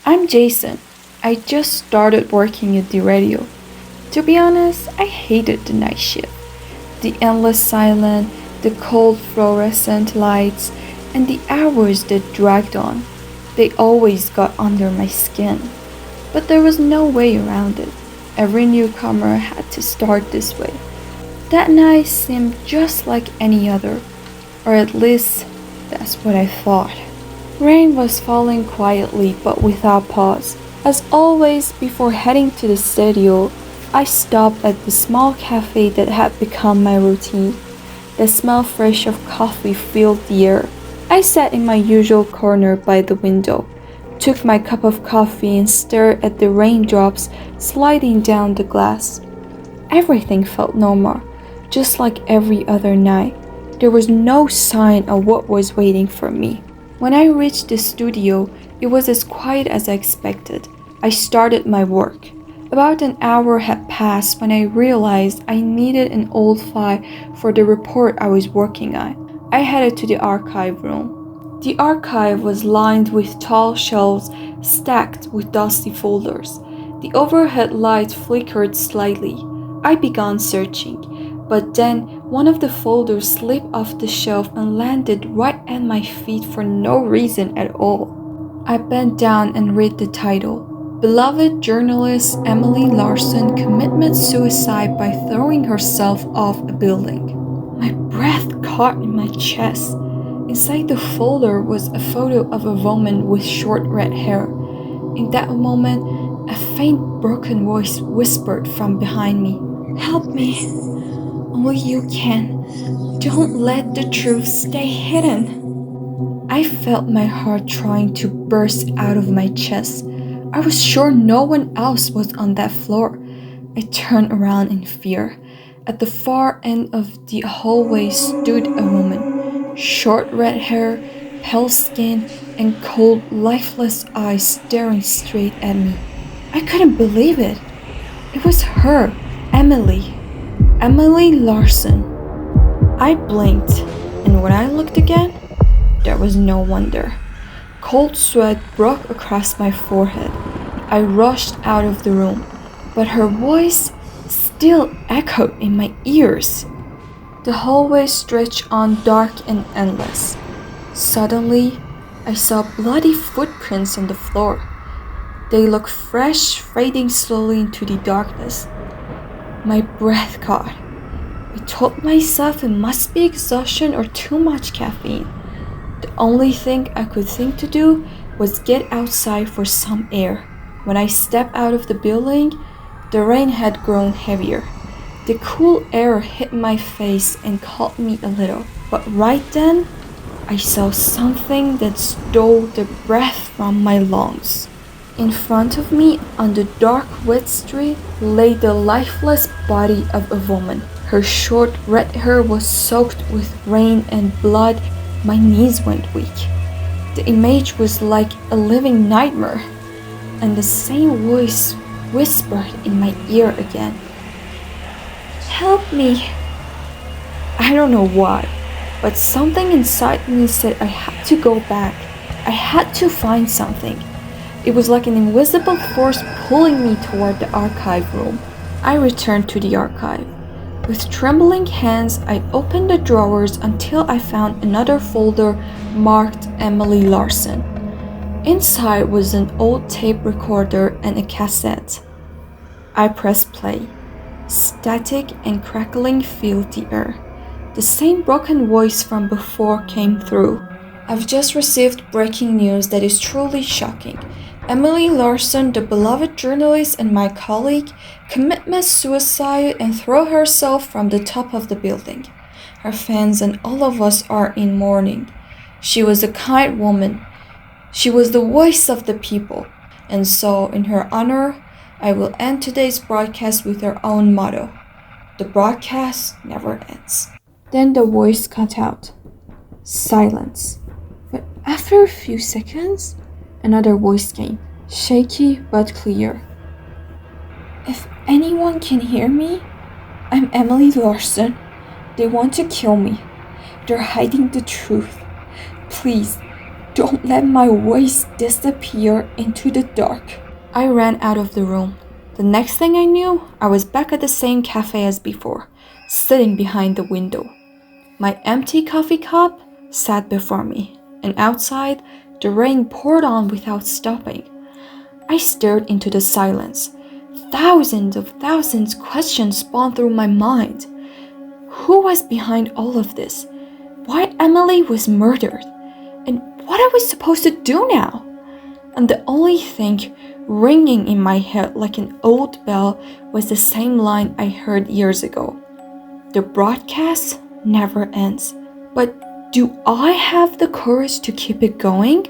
I'm Jason. I just started working at the radio. To be honest, I hated the night shift. The endless silence, the cold fluorescent lights, and the hours that dragged on. They always got under my skin. But there was no way around it. Every newcomer had to start this way. That night seemed just like any other, or at least that's what I thought. Rain was falling quietly but without pause. As always, before heading to the studio, I stopped at the small cafe that had become my routine. The smell fresh of coffee filled the air. I sat in my usual corner by the window, took my cup of coffee and stared at the raindrops sliding down the glass. Everything felt normal, just like every other night. There was no sign of what was waiting for me. When I reached the studio, it was as quiet as I expected. I started my work. About an hour had passed when I realized I needed an old file for the report I was working on. I headed to the archive room. The archive was lined with tall shelves stacked with dusty folders. The overhead light flickered slightly. I began searching, but then one of the folders slipped off the shelf and landed right at my feet for no reason at all. I bent down and read the title. Beloved journalist Emily Larson committed suicide by throwing herself off a building. My breath caught in my chest. Inside the folder was a photo of a woman with short red hair. In that moment, a faint broken voice whispered from behind me, "Help me. Only you can. Don't let the truth stay hidden." I felt my heart trying to burst out of my chest. I was sure no one else was on that floor. I turned around in fear. At the far end of the hallway stood a woman. Short red hair, pale skin, and cold, lifeless eyes staring straight at me. I couldn't believe it. It was her, Emily. Emily Larson. I blinked, and when I looked again, there was no wonder. Cold sweat broke across my forehead. I rushed out of the room, but her voice still echoed in my ears. The hallway stretched on dark and endless. Suddenly, I saw bloody footprints on the floor. They looked fresh, fading slowly into the darkness. My breath caught. I told myself it must be exhaustion or too much caffeine. The only thing I could think to do was get outside for some air. When I stepped out of the building, the rain had grown heavier. The cool air hit my face and caught me a little. But right then, I saw something that stole the breath from my lungs. In front of me, on the dark wet street, lay the lifeless body of a woman. Her short red hair was soaked with rain and blood. My knees went weak. The image was like a living nightmare, and the same voice whispered in my ear again, "Help me." I don't know why, but something inside me said I had to go back. I had to find something. It was like an invisible force pulling me toward the archive room. I returned to the archive. With trembling hands, I opened the drawers until I found another folder marked Emily Larson. Inside was an old tape recorder and a cassette. I pressed play. Static and crackling filled the air. The same broken voice from before came through. "I've just received breaking news that is truly shocking. Emily Larson, the beloved journalist and my colleague, committed suicide and threw herself from the top of the building. Her fans and all of us are in mourning. She was a kind woman. She was the voice of the people. And so, in her honor, I will end today's broadcast with her own motto. The broadcast never ends." Then the voice cut out. Silence. But after a few seconds, another voice came, shaky but clear. "If anyone can hear me, I'm Emily Larson. They want to kill me. They're hiding the truth. Please, Don't let my voice disappear into the dark. I ran out of the room. The next thing I knew, I was back at the same cafe as before, sitting behind the window. My empty coffee cup sat before me, and outside, the rain poured on without stopping. I stared into the silence. Thousands questions spawned through my mind. Who was behind all of this? Why Emily was murdered? And what I was supposed to do now? And the only thing ringing in my head like an old bell was the same line I heard years ago. The broadcast never ends. But do I have the courage to keep it going?